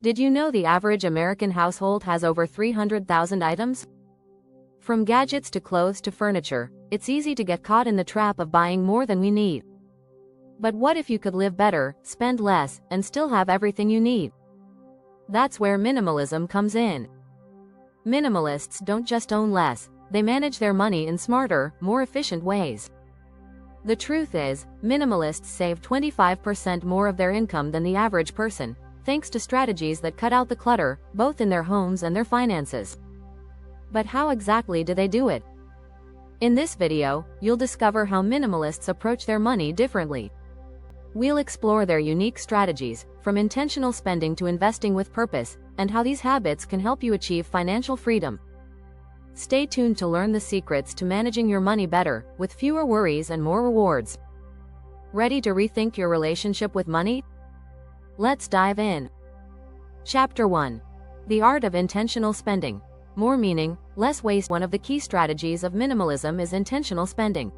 Did you know the average American household has over 300,000 items? From gadgets to clothes to furniture, it's easy to get caught in the trap of buying more than we need. But what if you could live better, spend less, and still have everything you need? That's where minimalism comes in. Minimalists don't just own less, they manage their money in smarter, more efficient ways. The truth is, minimalists save 25% more of their income than the average person, thanks to strategies that cut out the clutter, both in their homes and their finances. But how exactly do they do it? In this video, you'll discover how minimalists approach their money differently. We'll explore their unique strategies, from intentional spending to investing with purpose, and how these habits can help you achieve financial freedom. Stay tuned to learn the secrets to managing your money better, with fewer worries and more rewards. Ready to rethink your relationship with money? Let's dive in. Chapter 1. The Art of Intentional Spending. More meaning, less waste. One of the key strategies of minimalism is intentional spending.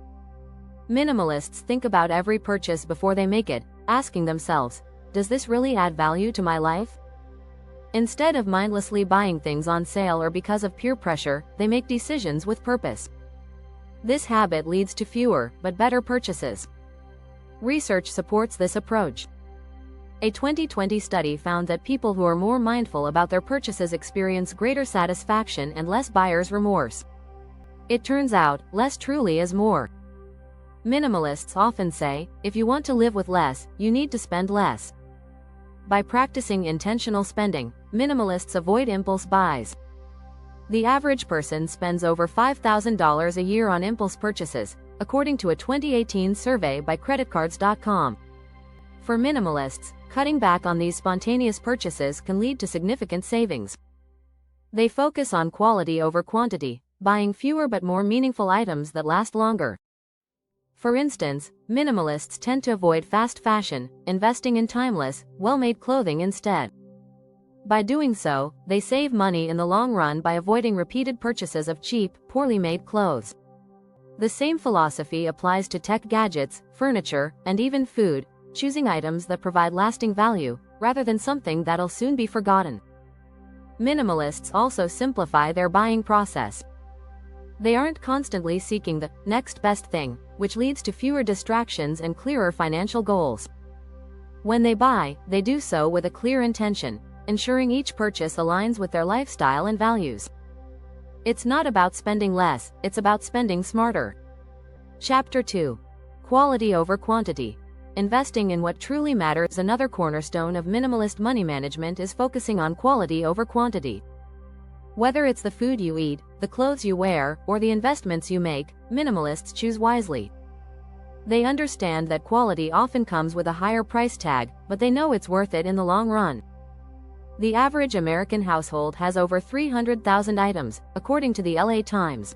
Minimalists think about every purchase before they make it, asking themselves, does this really add value to my life? Instead of mindlessly buying things on sale or because of peer pressure, they make decisions with purpose. This habit leads to fewer, but better purchases. Research supports this approach. A 2020 study found that people who are more mindful about their purchases experience greater satisfaction and less buyer's remorse. It turns out, less truly is more. Minimalists often say, if you want to live with less, you need to spend less. By practicing intentional spending, minimalists avoid impulse buys. The average person spends over $5,000 a year on impulse purchases, according to a 2018 survey by creditcards.com. For minimalists, cutting back on these spontaneous purchases can lead to significant savings. They focus on quality over quantity, buying fewer but more meaningful items that last longer. For instance, minimalists tend to avoid fast fashion, investing in timeless, well-made clothing instead. By doing so, they save money in the long run by avoiding repeated purchases of cheap, poorly made clothes. The same philosophy applies to tech gadgets, furniture, and even food, choosing items that provide lasting value, rather than something that'll soon be forgotten. Minimalists also simplify their buying process. They aren't constantly seeking the next best thing, which leads to fewer distractions and clearer financial goals. When they buy, they do so with a clear intention, ensuring each purchase aligns with their lifestyle and values. It's not about spending less, it's about spending smarter. Chapter 2. Quality over quantity. Investing in what truly matters. Another cornerstone of minimalist money management is focusing on quality over quantity. Whether it's the food you eat, the clothes you wear, or the investments you make, minimalists choose wisely. They understand that quality often comes with a higher price tag, but they know it's worth it in the long run. The average American household has over 300,000 items, according to the LA Times.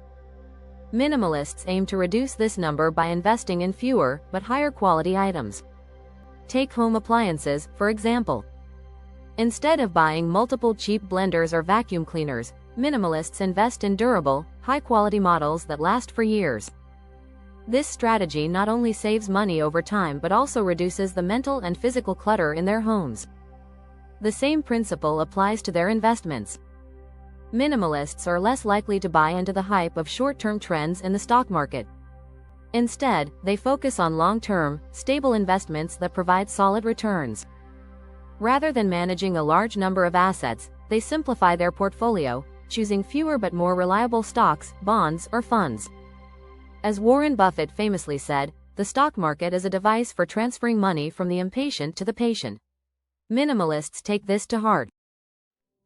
Minimalists aim to reduce this number by investing in fewer, but higher quality items. Take home appliances, for example. Instead of buying multiple cheap blenders or vacuum cleaners, minimalists invest in durable, high-quality models that last for years. This strategy not only saves money over time but also reduces the mental and physical clutter in their homes. The same principle applies to their investments. Minimalists are less likely to buy into the hype of short-term trends in the stock market. Instead, they focus on long-term, stable investments that provide solid returns. Rather than managing a large number of assets, they simplify their portfolio, choosing fewer but more reliable stocks, bonds, or funds. As Warren Buffett famously said, the stock market is a device for transferring money from the impatient to the patient. Minimalists take this to heart.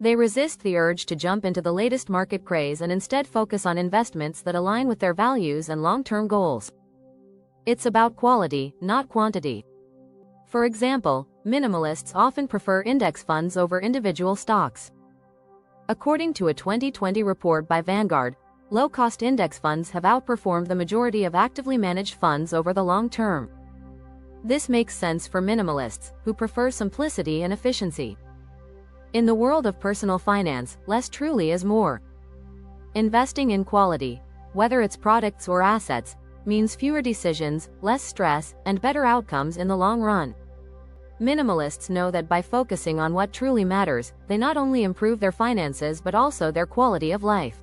They resist the urge to jump into the latest market craze and instead focus on investments that align with their values and long-term goals. It's about quality, not quantity. For example, minimalists often prefer index funds over individual stocks. According to a 2020 report by Vanguard, low-cost index funds have outperformed the majority of actively managed funds over the long term. This makes sense for minimalists, who prefer simplicity and efficiency. In the world of personal finance, less truly is more. Investing in quality, whether it's products or assets, means fewer decisions, less stress, and better outcomes in the long run. Minimalists know that by focusing on what truly matters, they not only improve their finances but also their quality of life.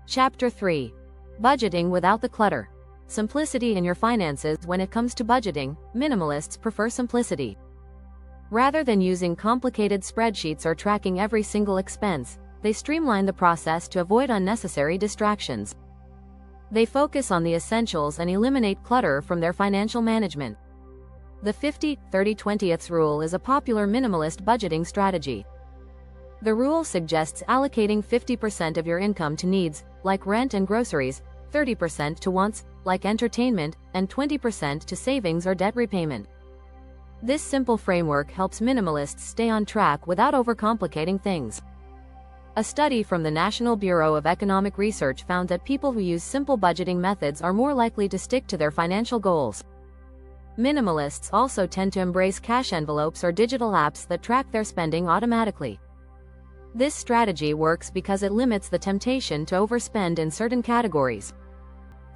Chapter 3. Budgeting without the clutter. Simplicity in your finances. When it comes to budgeting, minimalists prefer simplicity. Rather than using complicated spreadsheets or tracking every single expense, they streamline the process to avoid unnecessary distractions. They focus on the essentials and eliminate clutter from their financial management. The 50-30-20 rule is a popular minimalist budgeting strategy. The rule suggests allocating 50% of your income to needs, like rent and groceries, 30% to wants, like entertainment, and 20% to savings or debt repayment. This simple framework helps minimalists stay on track without overcomplicating things. A study from the National Bureau of Economic Research found that people who use simple budgeting methods are more likely to stick to their financial goals. Minimalists also tend to embrace cash envelopes or digital apps that track their spending automatically. This strategy works because it limits the temptation to overspend in certain categories.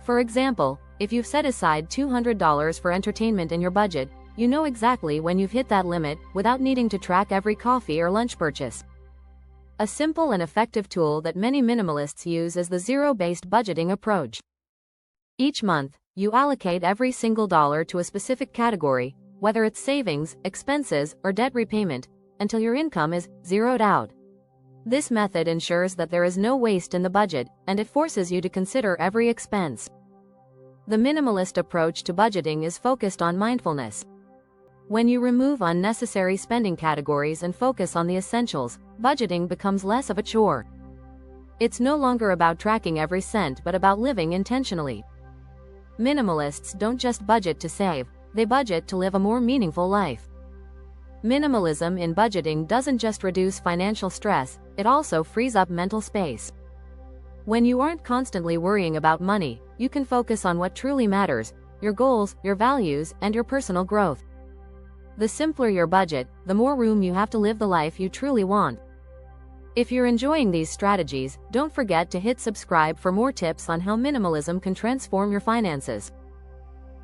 For example, if you've set aside $200 for entertainment in your budget, you know exactly when you've hit that limit without needing to track every coffee or lunch purchase. A simple and effective tool that many minimalists use is the zero-based budgeting approach. Each month, you allocate every single dollar to a specific category, whether it's savings, expenses, or debt repayment, until your income is zeroed out. This method ensures that there is no waste in the budget, and it forces you to consider every expense. The minimalist approach to budgeting is focused on mindfulness. When you remove unnecessary spending categories and focus on the essentials, budgeting becomes less of a chore. It's no longer about tracking every cent but about living intentionally. Minimalists don't just budget to save, they budget to live a more meaningful life. Minimalism in budgeting doesn't just reduce financial stress, it also frees up mental space. When you aren't constantly worrying about money, you can focus on what truly matters, your goals, your values, and your personal growth. The simpler your budget, the more room you have to live the life you truly want. If you're enjoying these strategies, don't forget to hit subscribe for more tips on how minimalism can transform your finances.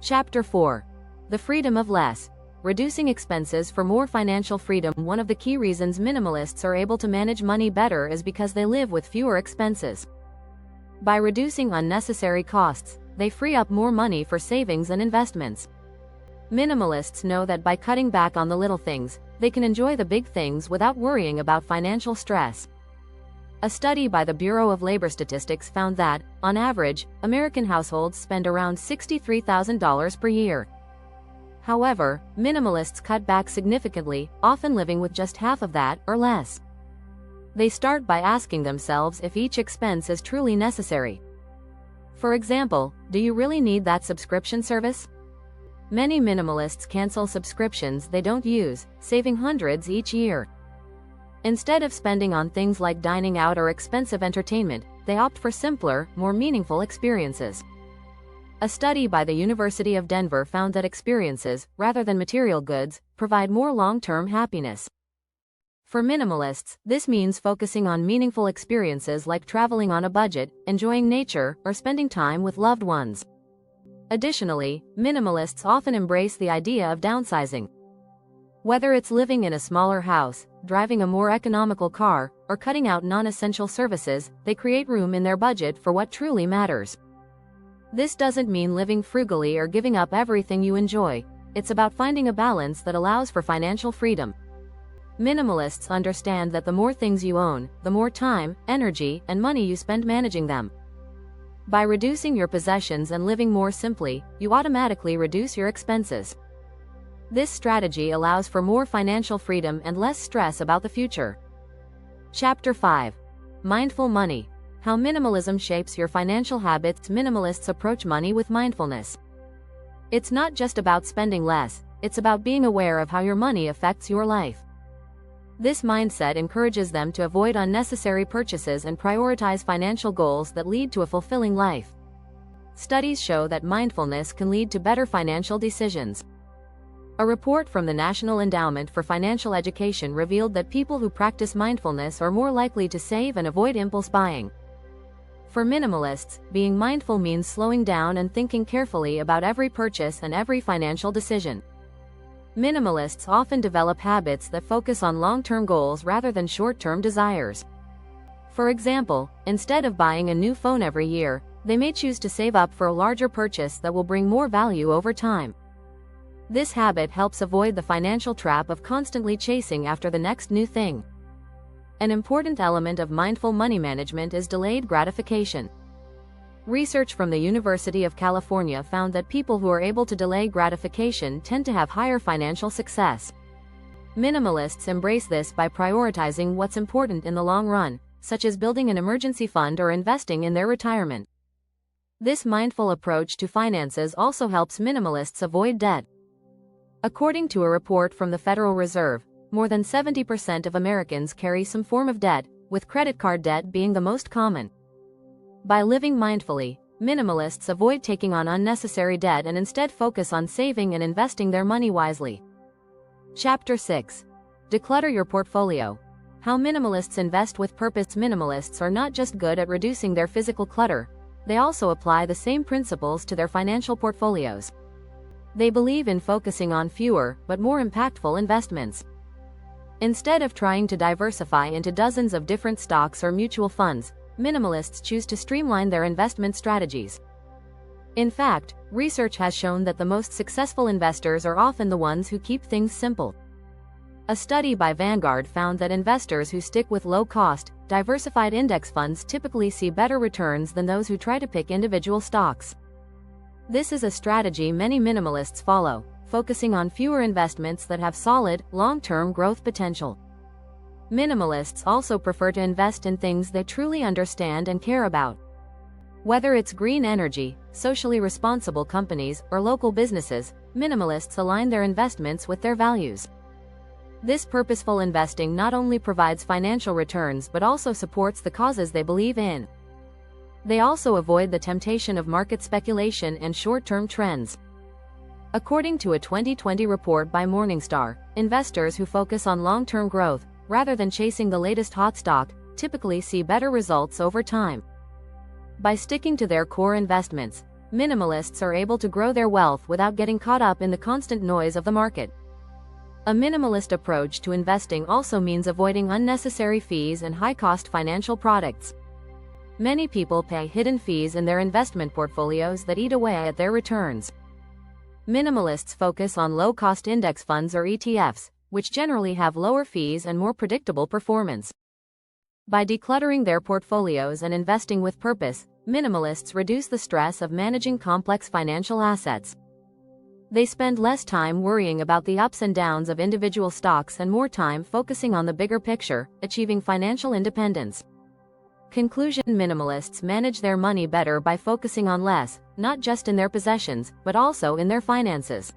Chapter 4. The freedom of less. Reducing expenses for more financial freedom. One of the key reasons minimalists are able to manage money better is because they live with fewer expenses. By reducing unnecessary costs, they free up more money for savings and investments. Minimalists know that by cutting back on the little things, they can enjoy the big things without worrying about financial stress. A study by the Bureau of Labor Statistics found that, on average, American households spend around $63,000 per year. However, minimalists cut back significantly, often living with just half of that or less. They start by asking themselves if each expense is truly necessary. For example, do you really need that subscription service? Many minimalists cancel subscriptions they don't use, saving hundreds each year. Instead of spending on things like dining out or expensive entertainment, they opt for simpler, more meaningful experiences. A study by the University of Denver found that experiences, rather than material goods, provide more long-term happiness. For minimalists, this means focusing on meaningful experiences like traveling on a budget, enjoying nature, or spending time with loved ones. Additionally, minimalists often embrace the idea of downsizing. Whether it's living in a smaller house, driving a more economical car, or cutting out non-essential services, they create room in their budget for what truly matters. This doesn't mean living frugally or giving up everything you enjoy. It's about finding a balance that allows for financial freedom. Minimalists understand that the more things you own, the more time, energy, and money you spend managing them. By reducing your possessions and living more simply, you automatically reduce your expenses. This strategy allows for more financial freedom and less stress about the future. Chapter 5. Mindful money. How minimalism shapes your financial habits. Minimalists approach money with mindfulness. It's not just about spending less, it's about being aware of how your money affects your life. This mindset encourages them to avoid unnecessary purchases and prioritize financial goals that lead to a fulfilling life. Studies show that mindfulness can lead to better financial decisions. A report from the National Endowment for Financial Education revealed that people who practice mindfulness are more likely to save and avoid impulse buying. For minimalists, being mindful means slowing down and thinking carefully about every purchase and every financial decision. Minimalists often develop habits that focus on long-term goals rather than short-term desires. For example, instead of buying a new phone every year, they may choose to save up for a larger purchase that will bring more value over time. This habit helps avoid the financial trap of constantly chasing after the next new thing. An important element of mindful money management is delayed gratification. Research from the University of California found that people who are able to delay gratification tend to have higher financial success. Minimalists embrace this by prioritizing what's important in the long run, such as building an emergency fund or investing in their retirement. This mindful approach to finances also helps minimalists avoid debt. According to a report from the Federal Reserve, more than 70% of Americans carry some form of debt, with credit card debt being the most common. By living mindfully, minimalists avoid taking on unnecessary debt and instead focus on saving and investing their money wisely. Chapter 6. Declutter your portfolio. How minimalists invest with purpose. Minimalists are not just good at reducing their physical clutter, they also apply the same principles to their financial portfolios. They believe in focusing on fewer, but more impactful investments. Instead of trying to diversify into dozens of different stocks or mutual funds, minimalists choose to streamline their investment strategies. In fact, research has shown that the most successful investors are often the ones who keep things simple. A study by Vanguard found that investors who stick with low-cost, diversified index funds typically see better returns than those who try to pick individual stocks. This is a strategy many minimalists follow, focusing on fewer investments that have solid, long-term growth potential. Minimalists also prefer to invest in things they truly understand and care about. Whether it's green energy, socially responsible companies, or local businesses, minimalists align their investments with their values. This purposeful investing not only provides financial returns but also supports the causes they believe in. They also avoid the temptation of market speculation and short-term trends. According to a 2020 report by Morningstar, investors who focus on long-term growth, rather than chasing the latest hot stock, typically see better results over time. By sticking to their core investments, minimalists are able to grow their wealth without getting caught up in the constant noise of the market. A minimalist approach to investing also means avoiding unnecessary fees and high-cost financial products. Many people pay hidden fees in their investment portfolios that eat away at their returns. Minimalists focus on low-cost index funds or ETFs, which generally have lower fees and more predictable performance. By decluttering their portfolios and investing with purpose, minimalists reduce the stress of managing complex financial assets. They spend less time worrying about the ups and downs of individual stocks and more time focusing on the bigger picture, achieving financial independence. Conclusion: minimalists manage their money better by focusing on less, not just in their possessions, but also in their finances.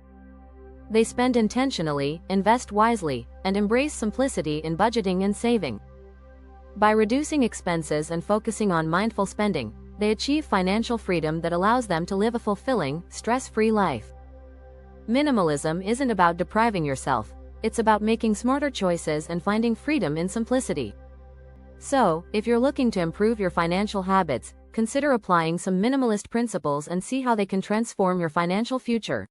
They spend intentionally, invest wisely, and embrace simplicity in budgeting and saving. By reducing expenses and focusing on mindful spending, they achieve financial freedom that allows them to live a fulfilling, stress-free life. Minimalism isn't about depriving yourself, it's about making smarter choices and finding freedom in simplicity. So, if you're looking to improve your financial habits, consider applying some minimalist principles and see how they can transform your financial future.